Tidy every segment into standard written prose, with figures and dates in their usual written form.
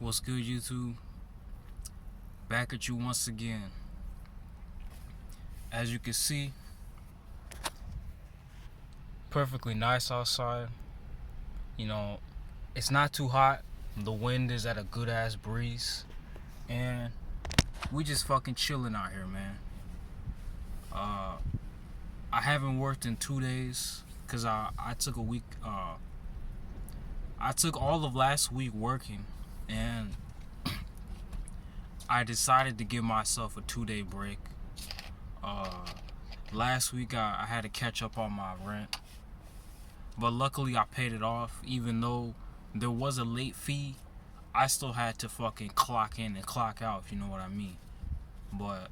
What's good, YouTube? Back at you once again. As you can see, perfectly nice outside. You know, it's not too hot. The wind is at a good ass breeze. And we just fucking chilling out here, man. I haven't worked in 2 days because I took a week. I took all of last week working, and I decided to give myself a 2 day break. Last week I had to catch up on my rent, but luckily I paid it off. Even though there was a late fee, I still had to fucking clock in and clock out, if you know what I mean. But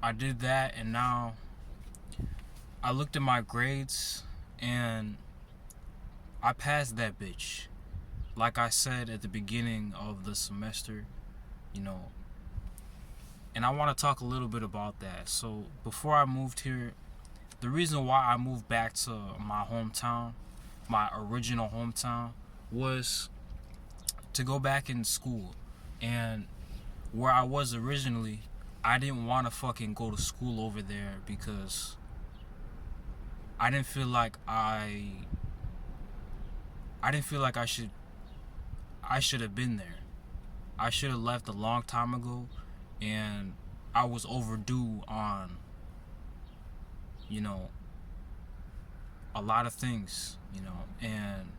I did that, and now I looked at my grades and I passed that bitch. Like I said at the beginning of the semester, you know, and I want to talk a little bit about that. So before I moved here, the reason why I moved back to my hometown, my original hometown, was to go back in school. And where I was originally, I didn't want to fucking go to school over there because I didn't feel like I didn't feel like I should have been there. I should have left a long time ago, and I was overdue on, you know, a lot of things, you know, and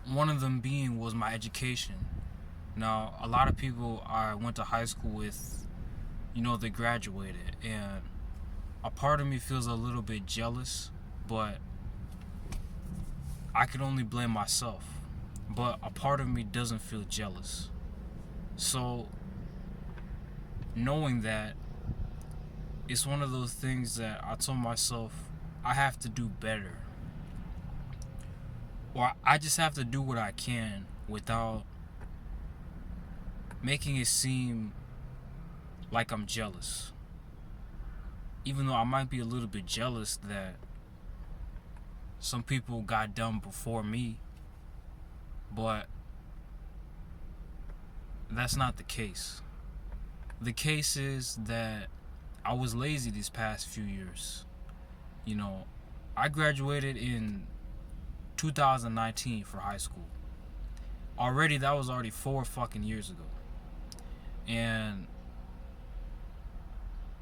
one of them being was my education. Now, a lot of people I went to high school with, you know, they graduated, and a part of me feels a little bit jealous, but I could only blame myself. But a part of me doesn't feel jealous. So, knowing that, it's one of those things that I told myself I have to do better. Or I just have to do what I can without making it seem like I'm jealous. Even though I might be a little bit jealous that some people got done before me, but that's not the case. The case is that I was lazy these past few years. You know, I graduated in 2019 for high school. That was already 4 fucking years ago. And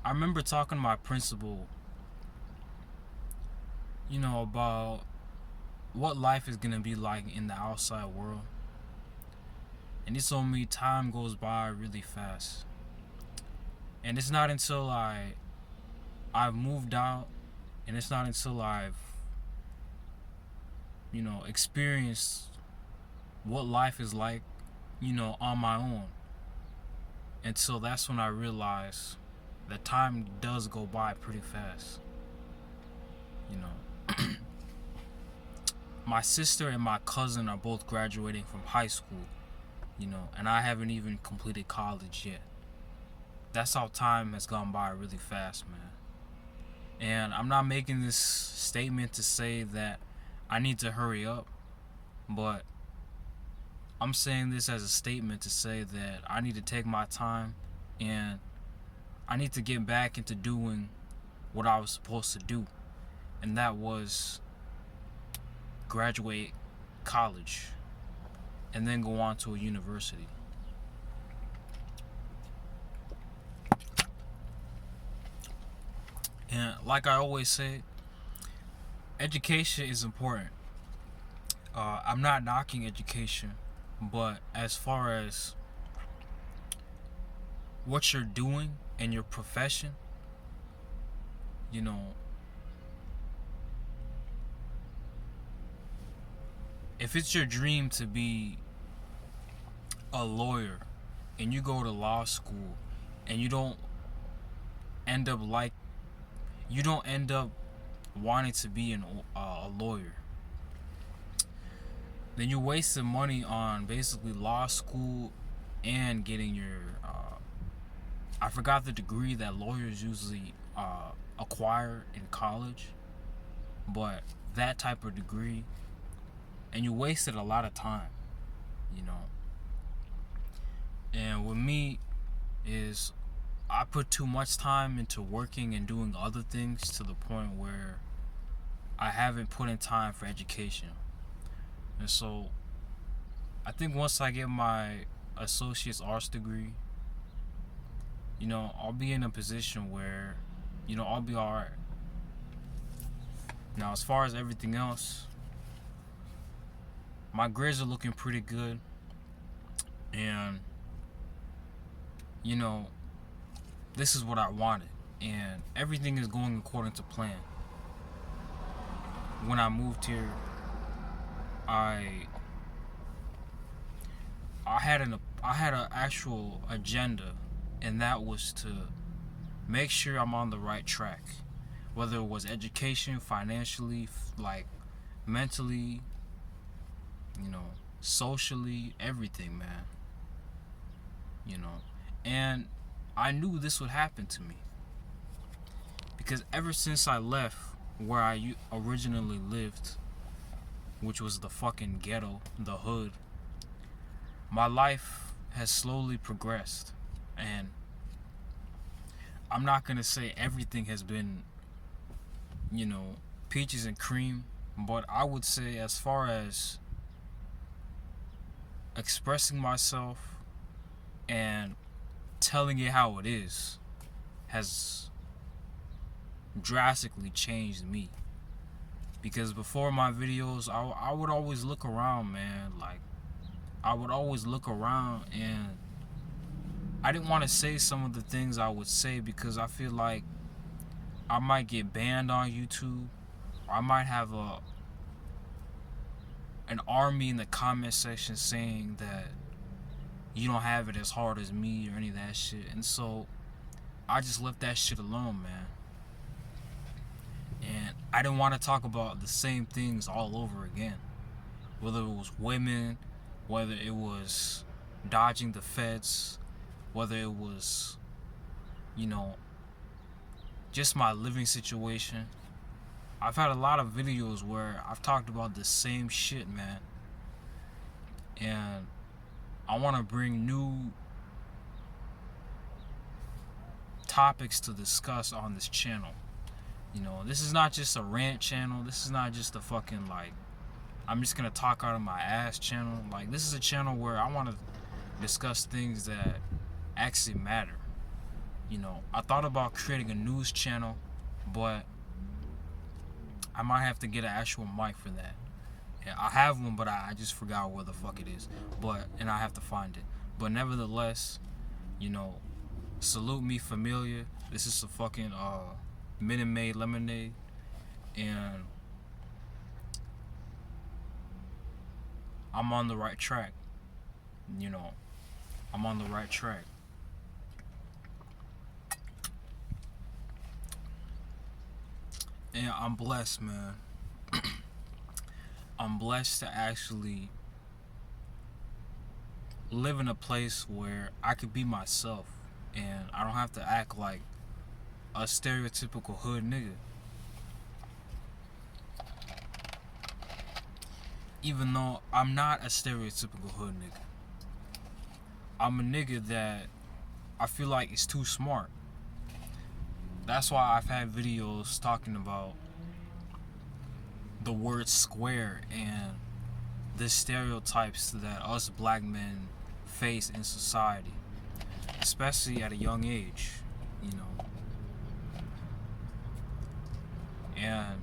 I remember talking to my principal, you know, about what life is gonna be like in the outside world. And he told me time goes by really fast. And it's not until I've moved out, and it's not until I've, you know, experienced what life is like, you know, on my own. And so that's when I realized that time does go by pretty fast. You know, my sister and my cousin are both graduating from high school, you know, and I haven't even completed college yet. That's how time has gone by really fast, man. And I'm not making this statement to say that I need to hurry up, but I'm saying this as a statement to say that I need to take my time, and I need to get back into doing what I was supposed to do, and that was graduate college and then go on to a university. And like I always say, education is important. I'm not knocking education, but as far as what you're doing in your profession, you know, if it's your dream to be a lawyer and you go to law school and you don't end up wanting to be a lawyer, then you wasted money on basically law school and getting your I forgot the degree that lawyers usually acquire in college, but that type of degree, and you wasted a lot of time, you know. And with me is I put too much time into working and doing other things to the point where I haven't put in time for education. And so I think once I get my associate's arts degree, you know, I'll be in a position where, you know, I'll be alright. Now, as far as everything else, my grades are looking pretty good. And, you know, this is what I wanted. And everything is going according to plan. When I moved here, I had an actual agenda, and that was to make sure I'm on the right track, whether it was education, financially, like mentally, you know, socially, everything, man. You know, and I knew this would happen to me because ever since I left where I originally lived, which was the fucking ghetto, the hood, my life has slowly progressed. And I'm not gonna say everything has been, you know, peaches and cream, but I would say as far as expressing myself and telling it how it is has drastically changed me. Because before my videos, I would always look around, man. Like, I would always look around, and I didn't want to say some of the things I would say because I feel like I might get banned on YouTube, or I might have an army in the comment section saying that you don't have it as hard as me or any of that shit. And so I just left that shit alone, man. And I didn't want to talk about the same things all over again. Whether it was women, whether it was dodging the feds, whether it was, you know, just my living situation. I've had a lot of videos where I've talked about the same shit, man. And I want to bring new topics to discuss on this channel. You know, this is not just a rant channel. This is not just a fucking, like, I'm just gonna talk out of my ass channel. Like, this is a channel where I want to discuss things that actually matter. You know, I thought about creating a news channel, but I might have to get an actual mic for that. Yeah, I have one, but I just forgot where the fuck it is. And I have to find it. But nevertheless, you know, salute me, familia. This is a fucking Minute Maid Lemonade, and I'm on the right track. You know, I'm on the right track. And I'm blessed, man. I'm blessed to actually live in a place where I could be myself and I don't have to act like a stereotypical hood nigga. Even though I'm not a stereotypical hood nigga. I'm a nigga that I feel like is too smart. That's why I've had videos talking about the word square and the stereotypes that us black men face in society, especially at a young age, you know. And,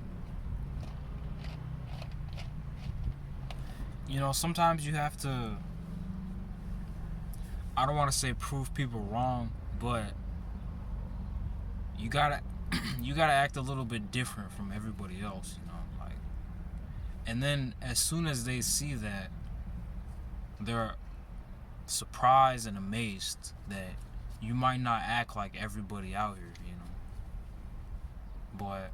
you know, sometimes you have to, I don't want to say prove people wrong, but you gotta act a little bit different from everybody else, you know, like. And then as soon as they see that, they're surprised and amazed that you might not act like everybody out here, you know. But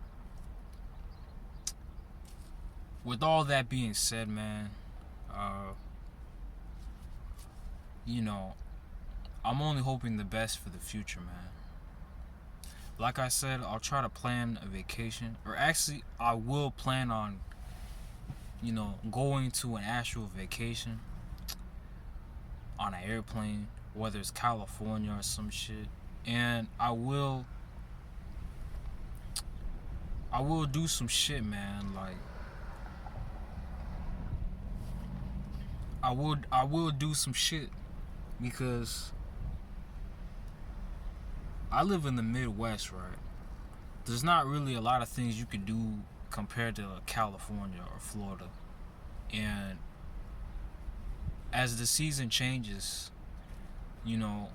with all that being said, man, you know, I'm only hoping the best for the future, man. Like I said, I'll try to plan a vacation, or actually, I will plan on going to an actual vacation on an airplane, whether it's California or some shit. And I will do some shit, man. Like I will do some shit because I live in the Midwest, right? There's not really a lot of things you can do compared to California or Florida. And as the season changes, you know,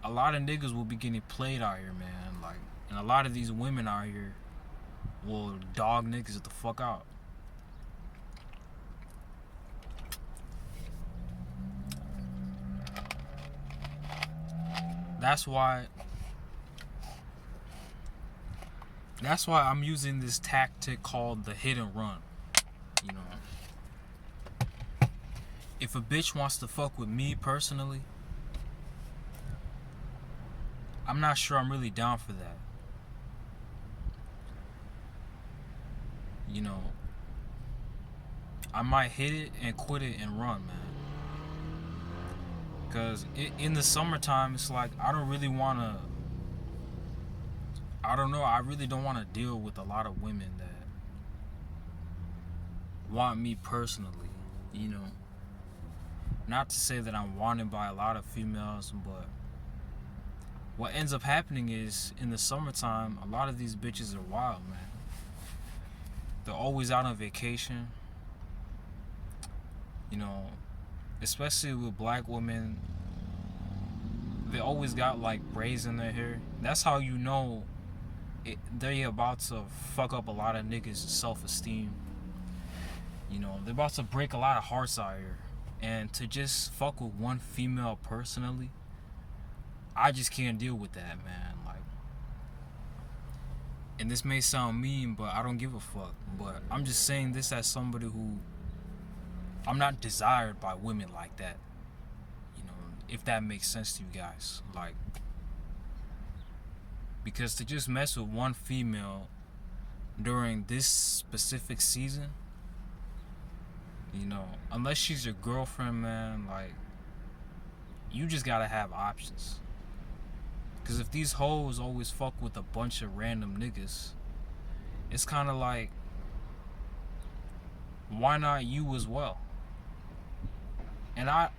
a lot of niggas will be getting played out here, man. Like, and a lot of these women out here will dog niggas the fuck out. That's why I'm using this tactic called the hit and run. You know, if a bitch wants to fuck with me personally, I'm not sure I'm really down for that. You know, I might hit it and quit it and run, man. Because in the summertime, it's like I don't really want to. I don't know. I really don't want to deal with a lot of women that want me personally. You know, not to say that I'm wanted by a lot of females, but what ends up happening is in the summertime, a lot of these bitches are wild, man. They're always out on vacation. You know, especially with black women, they always got like braids in their hair. That's how you know they're about to fuck up a lot of niggas' self-esteem. You know, they're about to break a lot of hearts out here. And to just fuck with one female personally, I just can't deal with that, man. Like, and this may sound mean, but I don't give a fuck. But I'm just saying this as somebody who, I'm not desired by women like that. You know, if that makes sense to you guys. Like, because to just mess with one female during this specific season, you know, unless she's your girlfriend, man, like, you just gotta have options. Because if these hoes always fuck with a bunch of random niggas, it's kind of like, why not you as well? And I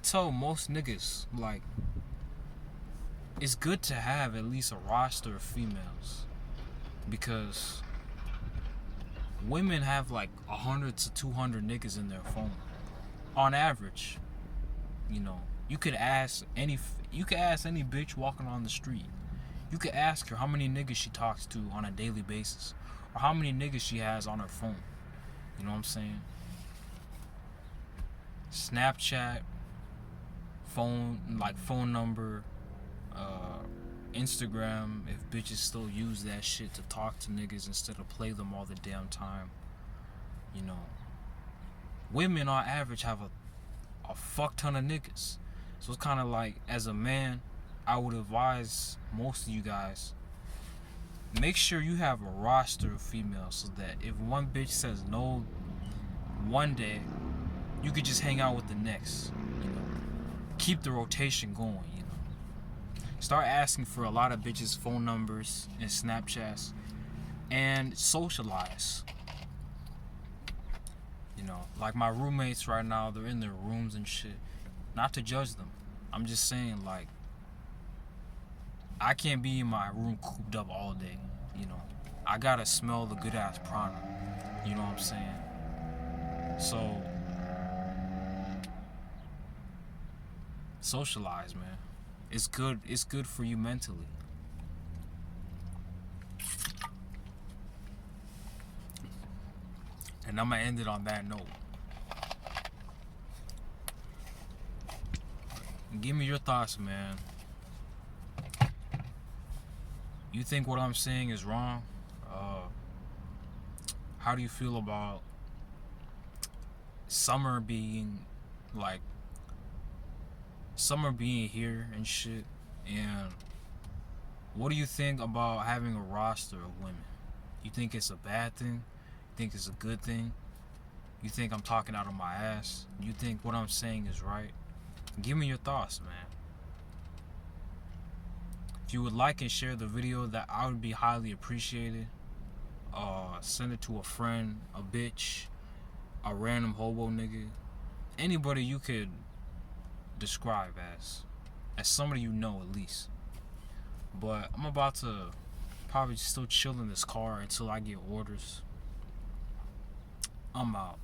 tell most niggas, like, it's good to have at least a roster of females. Because women have like 100 to 200 niggas in their phone. On average. You know, you could ask any bitch walking on the street. You could ask her how many niggas she talks to on a daily basis, or how many niggas she has on her phone. You know what I'm saying? Snapchat, phone number, Instagram, if bitches still use that shit to talk to niggas instead of play them all the damn time. You know, women on average have a fuck ton of niggas. So it's kind of like, as a man, I would advise most of you guys, make sure you have a roster of females so that if one bitch says no one day, you could just hang out with the next. You know, keep the rotation going. You know, start asking for a lot of bitches' phone numbers and Snapchats, and socialize. You know, like my roommates right now, they're in their rooms and shit. Not to judge them. I'm just saying, like, I can't be in my room cooped up all day. You know, I gotta smell the good ass prana. You know what I'm saying? So, socialize, man. It's good. It's good for you mentally. And I'm gonna end it on that note. Give me your thoughts, man. You think what I'm saying is wrong? How do you feel about summer being here and shit? And what do you think about having a roster of women? You think it's a bad thing? You think it's a good thing? You think I'm talking out of my ass? You think what I'm saying is right? Give me your thoughts, man. If you would like and share the video, that I would be highly appreciated. Send it to a friend, a bitch, a random hobo nigga, anybody you could describe as somebody you know at least. But I'm about to probably still chill in this car until I get orders. I'm out.